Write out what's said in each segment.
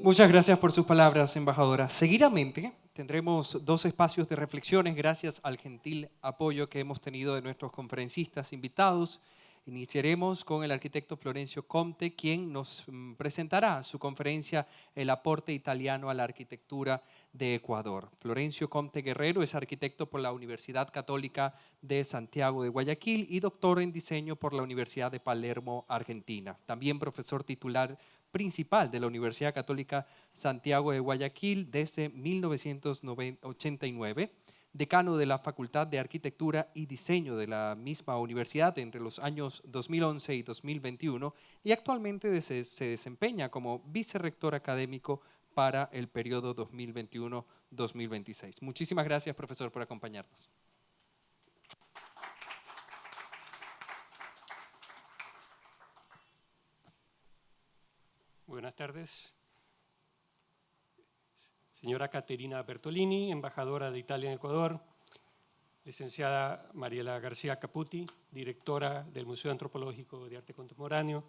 Muchas gracias por sus palabras, embajadora. Seguidamente tendremos dos espacios de reflexiones gracias al gentil apoyo que hemos tenido de nuestros conferencistas invitados. Iniciaremos con el arquitecto Florencio Comte, quien nos presentará su conferencia El aporte italiano a la arquitectura de Ecuador. Florencio Comte Guerrero es arquitecto por la Universidad Católica de Santiago de Guayaquil y doctor en diseño por la Universidad de Palermo, Argentina. También profesor titular principal de la Universidad Católica Santiago de Guayaquil desde 1989, decano de la Facultad de Arquitectura y Diseño de la misma universidad entre los años 2011 y 2021 y actualmente se desempeña como vicerrector académico para el periodo 2021-2026. Muchísimas gracias, profesor, por acompañarnos. Buenas tardes. Señora Caterina Bertolini, embajadora de Italia en Ecuador. Licenciada Mariela García Caputi, directora del Museo Antropológico de Arte Contemporáneo.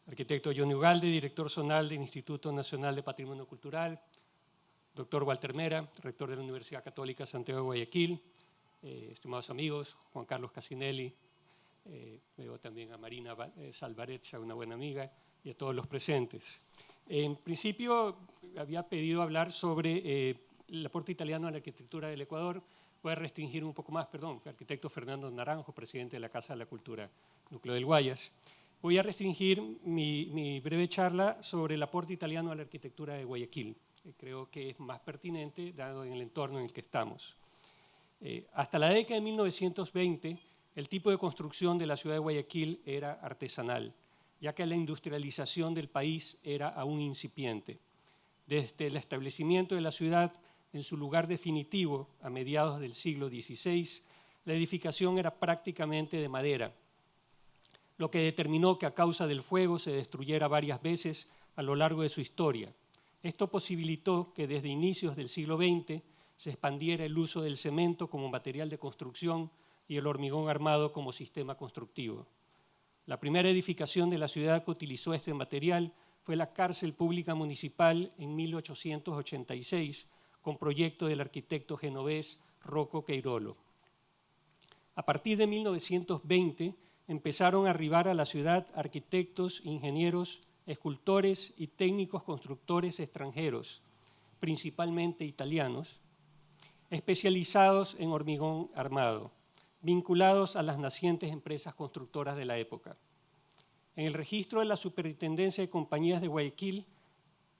Arquitecto Johnny Ugalde, director zonal del Instituto Nacional de Patrimonio Cultural. Doctor Walter Mera, rector de la Universidad Católica Santiago de Guayaquil. Estimados amigos, Juan Carlos Casinelli. Veo también a Marina Salvarezza, una buena amiga, y a todos los presentes. En principio, había pedido hablar sobre el aporte italiano a la arquitectura del Ecuador. Voy a restringir un poco más, perdón, arquitecto Fernando Naranjo, presidente de la Casa de la Cultura Núcleo del Guayas. Voy a restringir mi breve charla sobre el aporte italiano a la arquitectura de Guayaquil, que creo que es más pertinente dado en el entorno en el que estamos. Hasta la década de 1920, el tipo de construcción de la ciudad de Guayaquil era artesanal, ya que la industrialización del país era aún incipiente. Desde el establecimiento de la ciudad en su lugar definitivo a mediados del siglo XVI, la edificación era prácticamente de madera, lo que determinó que a causa del fuego se destruyera varias veces a lo largo de su historia. Esto posibilitó que desde inicios del siglo XX se expandiera el uso del cemento como material de construcción y el hormigón armado como sistema constructivo. La primera edificación de la ciudad que utilizó este material fue la cárcel pública municipal en 1886, con proyecto del arquitecto genovés Rocco Queirolo. A partir de 1920 empezaron a arribar a la ciudad arquitectos, ingenieros, escultores y técnicos constructores extranjeros, principalmente italianos, especializados en hormigón armado, vinculados a las nacientes empresas constructoras de la época. En el registro de la Superintendencia de Compañías de Guayaquil,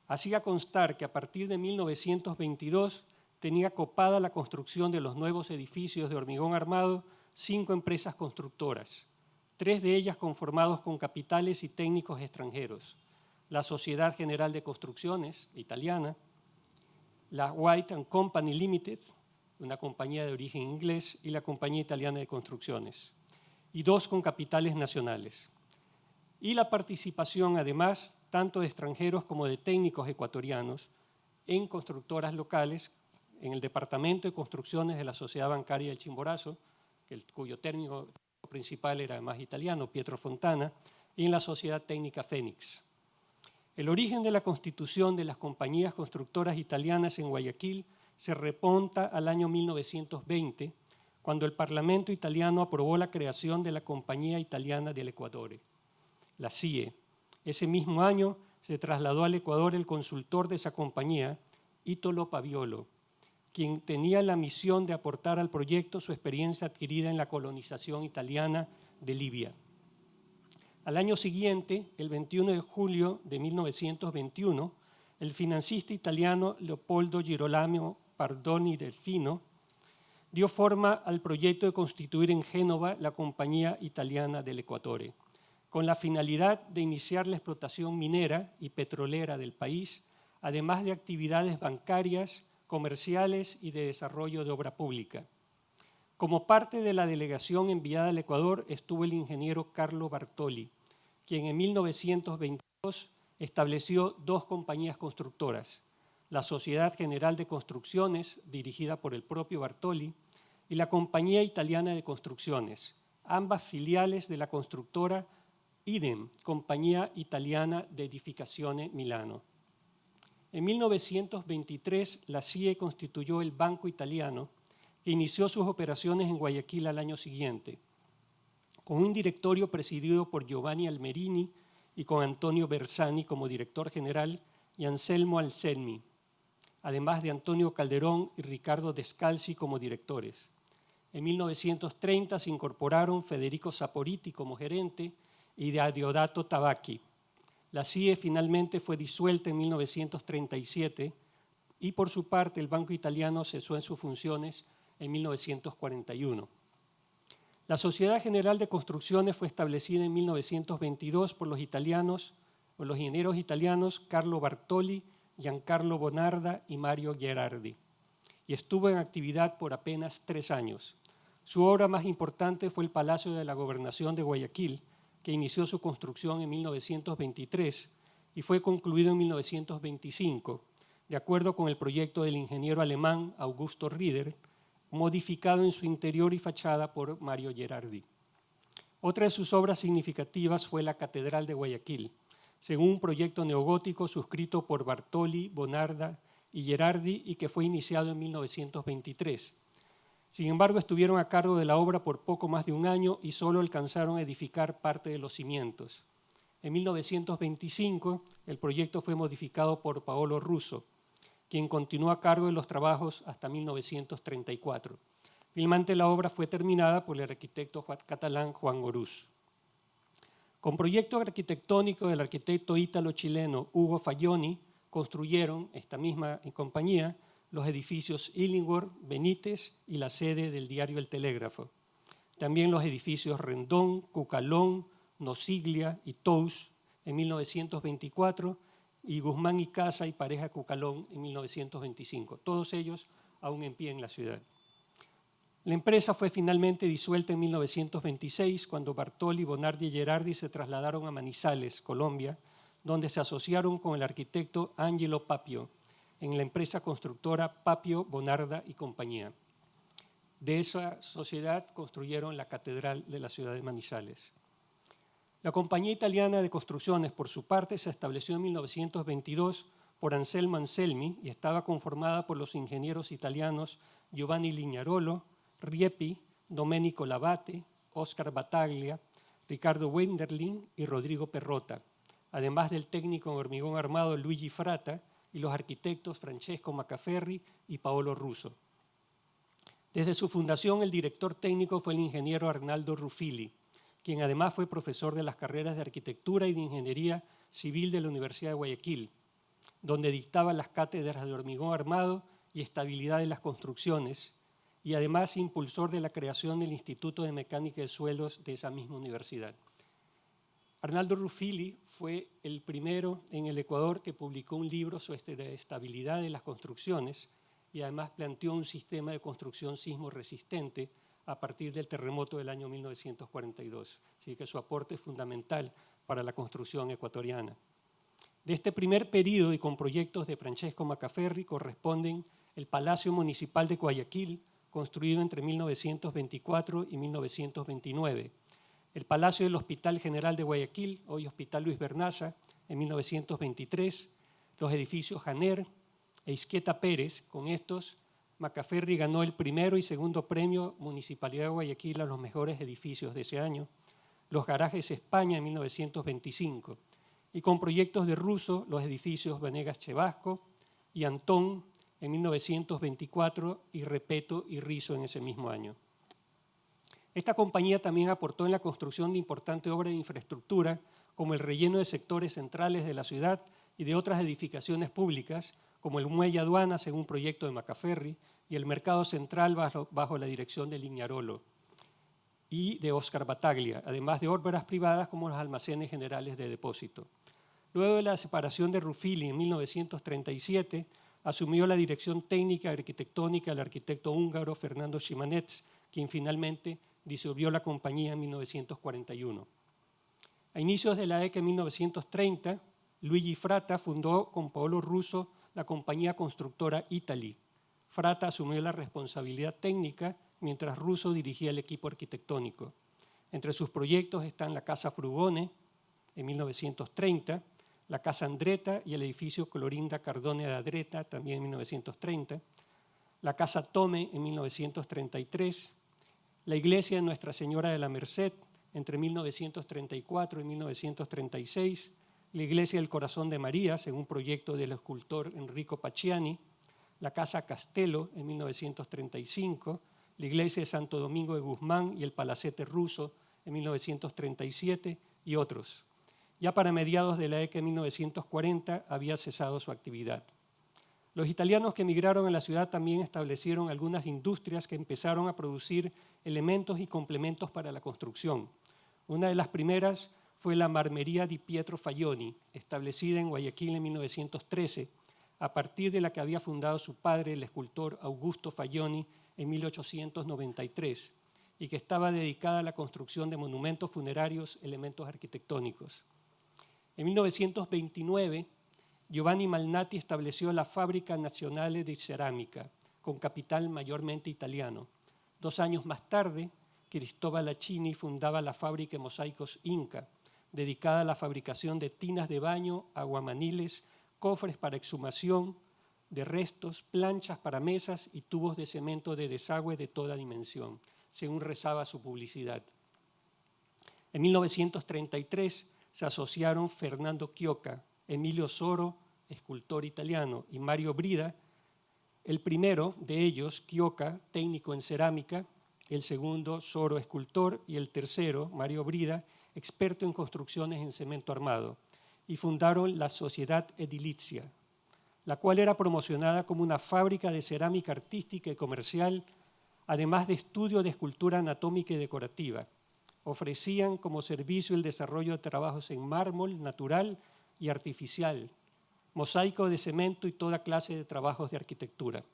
hacía constar que a partir de 1922 tenía copada la construcción de los nuevos edificios de hormigón armado 5 empresas constructoras, 3 de ellas conformados con capitales y técnicos extranjeros: la Sociedad General de Construcciones, italiana, la White & Company Limited, una compañía de origen inglés, y la Compañía Italiana de Construcciones, y 2 con capitales nacionales. Y la participación, además, tanto de extranjeros como de técnicos ecuatorianos en constructoras locales, en el Departamento de Construcciones de la Sociedad Bancaria del Chimborazo, cuyo técnico principal era además italiano, Pietro Fontana, y en la Sociedad Técnica Fénix. El origen de la constitución de las compañías constructoras italianas en Guayaquil se remonta al año 1920, cuando el Parlamento italiano aprobó la creación de la Compañía Italiana del Ecuador, la CIE. Ese mismo año se trasladó al Ecuador el consultor de esa compañía, Italo Paviolo, quien tenía la misión de aportar al proyecto su experiencia adquirida en la colonización italiana de Libia. Al año siguiente, el 21 de julio de 1921, el financista italiano Leopoldo Girolamo Pardoni Delfino dio forma al proyecto de constituir en Génova la Compañía Italiana del Ecuador, con la finalidad de iniciar la explotación minera y petrolera del país, además de actividades bancarias, comerciales y de desarrollo de obra pública. Como parte de la delegación enviada al Ecuador estuvo el ingeniero Carlo Bartoli, quien en 1922 estableció 2 compañías constructoras: la Sociedad General de Construcciones, dirigida por el propio Bartoli, y la Compañía Italiana de Construcciones, ambas filiales de la constructora IDEM, Compañía Italiana de Edificazione Milano. En 1923, la CIE constituyó el Banco Italiano, que inició sus operaciones en Guayaquil al año siguiente, con un directorio presidido por Giovanni Almerini y con Antonio Bersani como director general y Anselmo Anselmi, además de Antonio Calderón y Ricardo Descalzi como directores. En 1930 se incorporaron Federico Saporiti como gerente y Deodato Tabacchi. La CIE finalmente fue disuelta en 1937 y por su parte el Banco Italiano cesó en sus funciones en 1941. La Sociedad General de Construcciones fue establecida en 1922 por los ingenieros italianos Carlo Bartoli, Giancarlo Bonarda y Mario Gherardi, y estuvo en actividad por apenas 3 años. Su obra más importante fue el Palacio de la Gobernación de Guayaquil, que inició su construcción en 1923 y fue concluido en 1925, de acuerdo con el proyecto del ingeniero alemán Augusto Rieder, modificado en su interior y fachada por Mario Gherardi. Otra de sus obras significativas fue la Catedral de Guayaquil, según un proyecto neogótico suscrito por Bartoli, Bonarda y Gherardi y que fue iniciado en 1923. Sin embargo, estuvieron a cargo de la obra por poco más de un año y solo alcanzaron a edificar parte de los cimientos. En 1925, el proyecto fue modificado por Paolo Russo, quien continuó a cargo de los trabajos hasta 1934. Finalmente, la obra fue terminada por el arquitecto catalán Juan Orús. Con proyecto arquitectónico del arquitecto ítalo-chileno Ugo Fayoni, construyeron, esta misma compañía, los edificios Illingworth, Benítez y la sede del diario El Telégrafo. También los edificios Rendón, Cucalón, Nosiglia y Tous en 1924 y Guzmán y Casa y Pareja Cucalón en 1925, todos ellos aún en pie en la ciudad. La empresa fue finalmente disuelta en 1926 cuando Bartoli, Bonardi y Gherardi se trasladaron a Manizales, Colombia, donde se asociaron con el arquitecto Angelo Papio en la empresa constructora Papio, Bonarda y compañía. De esa sociedad construyeron la Catedral de la ciudad de Manizales. La Compañía Italiana de Construcciones, por su parte, se estableció en 1922 por Anselmo Anselmi y estaba conformada por los ingenieros italianos Giovanni Lignarolo, Riepi, Domenico Labate, Oscar Battaglia, Ricardo Wenderlin y Rodrigo Perrotta, además del técnico en hormigón armado Luigi Fratta y los arquitectos Francesco Macaferri y Paolo Russo. Desde su fundación, el director técnico fue el ingeniero Arnaldo Ruffili, quien además fue profesor de las carreras de Arquitectura y de Ingeniería Civil de la Universidad de Guayaquil, donde dictaba las cátedras de hormigón armado y estabilidad de las construcciones, y además impulsor de la creación del Instituto de Mecánica de Suelos de esa misma universidad. Arnaldo Ruffili fue el primero en el Ecuador que publicó un libro sobre estabilidad de las construcciones y además planteó un sistema de construcción sismo resistente a partir del terremoto del año 1942. Así que su aporte es fundamental para la construcción ecuatoriana. De este primer periodo y con proyectos de Francesco Macaferri corresponden el Palacio Municipal de Guayaquil, construido entre 1924 y 1929, el Palacio del Hospital General de Guayaquil, hoy Hospital Luis Bernaza, en 1923, los edificios Janer e Isquieta Pérez. Con estos, Macaferri ganó el primero y segundo premio Municipalidad de Guayaquil a los mejores edificios de ese año, los Garajes España en 1925, y con proyectos de Russo, los edificios Venegas Chevasco y Antón en 1924 y Repeto y Rizo en ese mismo año. Esta compañía también aportó en la construcción de importantes obras de infraestructura, como el relleno de sectores centrales de la ciudad y de otras edificaciones públicas, como el muelle aduana según proyecto de Macaferri y el mercado central bajo la dirección de Lignarolo y de Oscar Battaglia, además de obras privadas como los almacenes generales de depósito. Luego de la separación de Ruffili en 1937, asumió la dirección técnica arquitectónica el arquitecto húngaro Fernando Simanetz, quien finalmente disolvió la compañía en 1941. A inicios de la década de 1930, Luigi Fratta fundó con Paolo Russo la compañía constructora Italy. Fratta asumió la responsabilidad técnica mientras Russo dirigía el equipo arquitectónico. Entre sus proyectos están la Casa Frugone en 1930, la Casa Andretta y el edificio Clorinda Cardone da Dreta, también en 1930, la Casa Tome en 1933, la iglesia de Nuestra Señora de la Merced entre 1934 y 1936, la iglesia del Corazón de María, según proyecto del escultor Enrico Pacciani, la Casa Castello en 1935, la iglesia de Santo Domingo de Guzmán y el Palacete Ruso en 1937 y otros. Ya para mediados de la década de 1940 había cesado su actividad. Los italianos que emigraron a la ciudad también establecieron algunas industrias que empezaron a producir elementos y complementos para la construcción. Una de las primeras fue la Marmería di Pietro Fagioni, establecida en Guayaquil en 1913, a partir de la que había fundado su padre, el escultor Augusto Fagioni, en 1893, y que estaba dedicada a la construcción de monumentos funerarios, elementos arquitectónicos. En 1929, Giovanni Malnati estableció la Fábrica Nazionale di Ceramica, con capital mayormente italiano. 2 años más tarde, Cristóbal Achini fundaba la Fábrica de Mosaicos Inca, dedicada a la fabricación de tinas de baño, aguamaniles, cofres para exhumación de restos, planchas para mesas y tubos de cemento de desagüe de toda dimensión, según rezaba su publicidad. En 1933 se asociaron Fernando Chiocca, Emilio Soro, escultor italiano, y Mario Brida. El primero de ellos, Chiocca, técnico en cerámica; el segundo, Soro, escultor; y el tercero, Mario Brida, experto en construcciones en cemento armado, y fundaron la Sociedad Edilizia, la cual era promocionada como una fábrica de cerámica artística y comercial, además de estudio de escultura anatómica y decorativa. Ofrecían como servicio el desarrollo de trabajos en mármol natural y artificial, mosaico de cemento y toda clase de trabajos de arquitectura.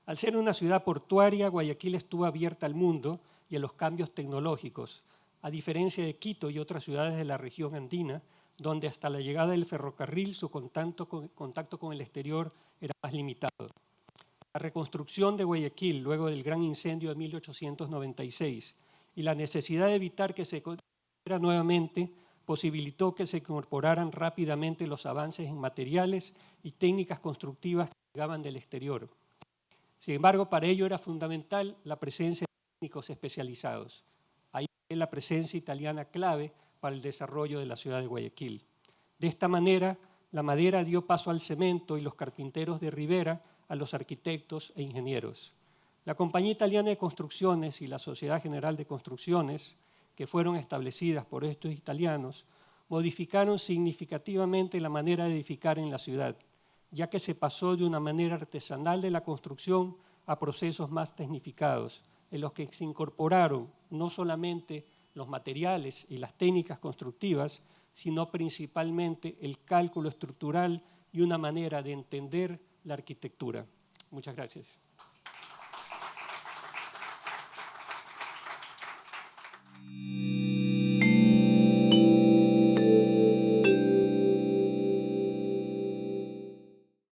Al ser una ciudad portuaria, Guayaquil estuvo abierta al mundo y a los cambios tecnológicos, a diferencia de Quito y otras ciudades de la región andina, donde hasta la llegada del ferrocarril su contacto con el exterior era más limitado. La reconstrucción de Guayaquil luego del gran incendio de 1896 y la necesidad de evitar que se construyera nuevamente posibilitó que se incorporaran rápidamente los avances en materiales y técnicas constructivas que llegaban del exterior. Sin embargo, para ello era fundamental la presencia de técnicos especializados. Ahí es la presencia italiana clave para el desarrollo de la ciudad de Guayaquil. De esta manera, la madera dio paso al cemento y los carpinteros de Rivera a los arquitectos e ingenieros. La Compañía Italiana de Construcciones y la Sociedad General de Construcciones, que fueron establecidas por estos italianos, modificaron significativamente la manera de edificar en la ciudad, ya que se pasó de una manera artesanal de la construcción a procesos más tecnificados, en los que se incorporaron no solamente los materiales y las técnicas constructivas, sino principalmente el cálculo estructural y una manera de entender la arquitectura. Muchas gracias.